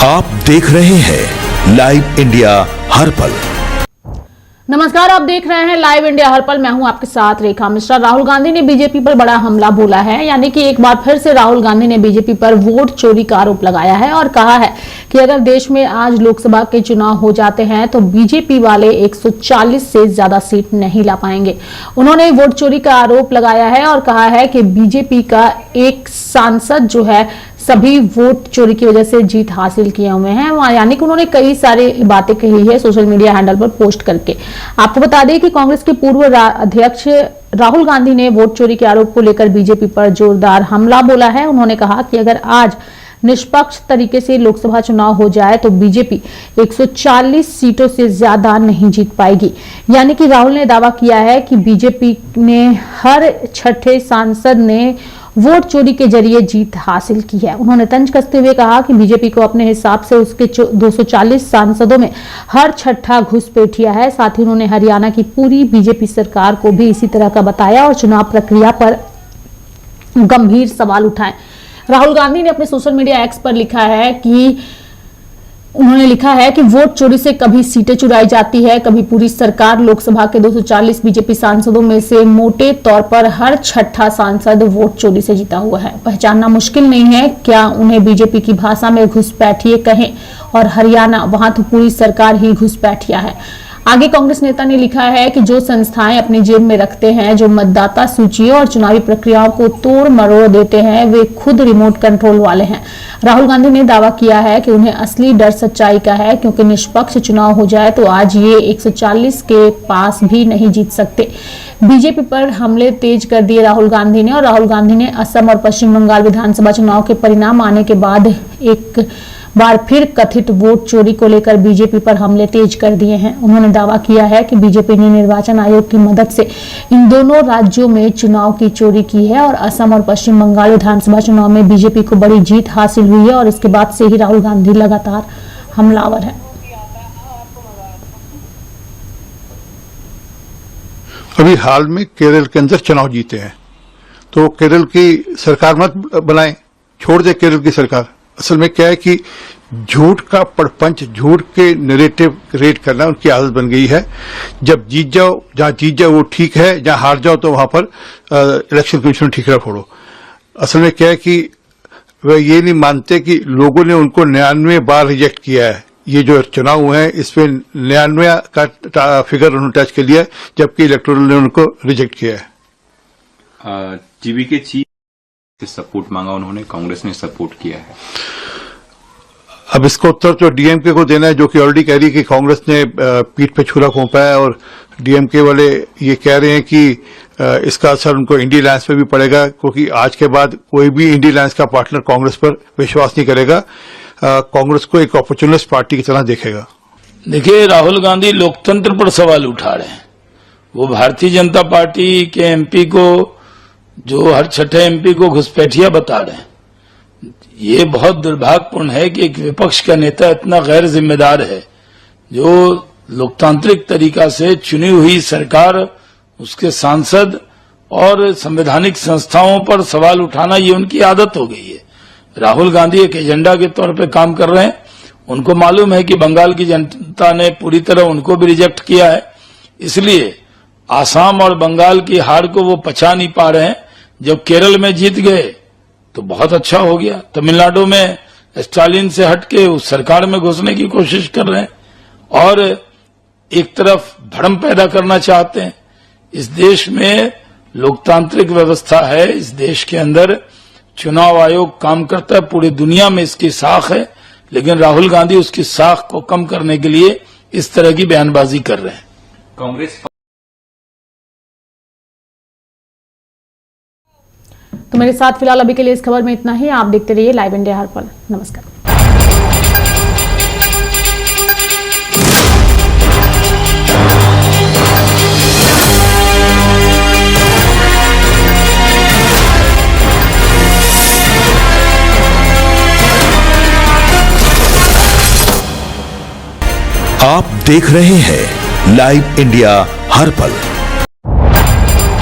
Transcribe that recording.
आप देख रहे हैं लाइव इंडिया हर पल। नमस्कार, आप देख रहे हैं लाइव इंडिया हर पल। मैं हूं आपके साथ रेखा मिश्रा। राहुल गांधी ने बीजेपी पर बड़ा हमला बोला है, यानी कि एक बार फिर से राहुल गांधी ने बीजेपी पर वोट चोरी का आरोप लगाया है और कहा है कि अगर देश में आज लोकसभा के चुनाव हो जाते हैं तो बीजेपी वाले 140 से ज्यादा सीट नहीं ला पाएंगे। उन्होंने वोट चोरी का आरोप लगाया है और कहा है कि बीजेपी का एक सांसद जो है सभी वोट चोरी की वजह से जीत हासिल किए हुए हैं, यानी कि उन्होंने कई सारी बातें कही है सोशल मीडिया हैंडल पर पोस्ट करके। आपको बता दें कि कांग्रेस के पूर्व अध्यक्ष राहुल गांधी ने वोट चोरी के आरोप को लेकर बीजेपी पर जोरदार हमला बोला है। उन्होंने कहा कि अगर आज निष्पक्ष तरीके से लोकसभा चुनाव हो जाए तो बीजेपी 140 सीटों से ज्यादा नहीं जीत पाएगी। यानी कि राहुल ने दावा किया है कि बीजेपी ने हर छठे सांसद ने वोट चोरी के जरिए जीत हासिल की है। उन्होंने तंज कसते हुए कहा कि बीजेपी को अपने हिसाब से उसके 240 सांसदों में हर छठा घुसपैठिया है। साथ ही उन्होंने हरियाणा की पूरी बीजेपी सरकार को भी इसी तरह का बताया और चुनाव प्रक्रिया पर गंभीर सवाल उठाए। राहुल गांधी ने अपने सोशल मीडिया एक्स पर लिखा है कि उन्होंने लिखा है कि वोट चोरी से कभी सीटें चुराई जाती है, कभी पूरी सरकार। लोकसभा के 240 बीजेपी सांसदों में से मोटे तौर पर हर छठा सांसद वोट चोरी से जीता हुआ है। पहचानना मुश्किल नहीं है क्या उन्हें बीजेपी की भाषा में घुसपैठिए कहें, और हरियाणा वहां तो पूरी सरकार ही घुसपैठिया है। आगे कांग्रेस नेता ने लिखा है कि जो संस्थाएं अपनी जेब में रखते हैं, जो मतदाता सूचियों और चुनावी प्रक्रियाओं को तोड़ मरोड़ देते हैं, वे खुद रिमोट कंट्रोल वाले हैं। राहुल गांधी ने दावा किया है कि उन्हें असली डर सच्चाई का है, क्योंकि निष्पक्ष चुनाव हो जाए तो आज ये 140 के पास भी नहीं जीत सकते। बीजेपी पर हमले तेज कर दिए राहुल गांधी ने, और राहुल गांधी ने असम और पश्चिम बंगाल विधानसभा चुनाव के परिणाम आने के बाद एक बार फिर कथित वोट चोरी को लेकर बीजेपी पर हमले तेज कर दिए हैं। उन्होंने दावा किया है कि बीजेपी ने निर्वाचन आयोग की मदद से इन दोनों राज्यों में चुनाव की चोरी की है और असम और पश्चिम बंगाल विधानसभा चुनाव में बीजेपी को बड़ी जीत हासिल हुई है, और इसके बाद से ही राहुल गांधी लगातार हमलावर है। अभी हाल में केरल के अंदर चुनाव जीते हैं, तो केरल की सरकार मत बनाएं, छोड़ दे केरल की सरकार। असल में क्या है कि झूठ का प्रपंच, झूठ के नैरेटिव क्रिएट करना उनकी आदत बन गई है। जब जीत जाओ, जहां जीत जाओ वो ठीक है, जहां हार जाओ तो वहां पर इलेक्शन कमीशन ठीकरा फोड़ो। असल में क्या है कि वे ये नहीं मानते कि लोगों ने उनको 99 बार रिजेक्ट किया है। ये जो चुनाव हुए हैं इसमें 99 का फिगर उन्होंने टच कर लिया है, जबकि इलेक्टोरल ने उनको रिजेक्ट किया है। जीबी के चीफ सपोर्ट मांगा उन्होंने, कांग्रेस ने सपोर्ट किया है। अब इसका उत्तर तो डीएमके को देना है, जो कि ऑलरेडी कह रही है कि कांग्रेस ने पीठ पे छुरा घोंपा है, और डीएमके वाले ये कह रहे हैं कि इसका असर उनको इंडी अलायंस पे भी पड़ेगा, क्योंकि आज के बाद कोई भी इंडी अलायंस का पार्टनर कांग्रेस पर विश्वास नहीं करेगा, कांग्रेस को एक अपॉर्चुनिस्ट पार्टी की तरह देखेगा। देखिए, राहुल गांधी लोकतंत्र पर सवाल उठा रहे हैं। वो भारतीय जनता पार्टी के एमपी को, जो हर छठे एमपी को घुसपैठिया बता रहे हैं। ये बहुत दुर्भाग्यपूर्ण है कि एक विपक्ष का नेता इतना गैर जिम्मेदार है, जो लोकतांत्रिक तरीका से चुनी हुई सरकार, उसके सांसद और संवैधानिक संस्थाओं पर सवाल उठाना, ये उनकी आदत हो गई है। राहुल गांधी एक एजेंडा के तौर पे काम कर रहे हैं। उनको मालूम है कि बंगाल की जनता ने पूरी तरह उनको भी रिजेक्ट किया है, इसलिए आसाम और बंगाल की हार को वो पचा नहीं पा रहे हैं। जब केरल में जीत गए तो बहुत अच्छा हो गया। तमिलनाडु में स्टालिन से हटके उस सरकार में घुसने की कोशिश कर रहे हैं और एक तरफ भ्रम पैदा करना चाहते हैं। इस देश में लोकतांत्रिक व्यवस्था है, इस देश के अंदर चुनाव आयोग काम करता है, पूरी दुनिया में इसकी साख है, लेकिन राहुल गांधी उसकी साख को कम करने के लिए इस तरह की बयानबाजी कर रहे हैं। कांग्रेस तो मेरे साथ फिलहाल अभी के लिए इस खबर में इतना ही। आप देखते रहिए लाइव इंडिया हर पल। नमस्कार। आप देख रहे हैं लाइव इंडिया हर पल।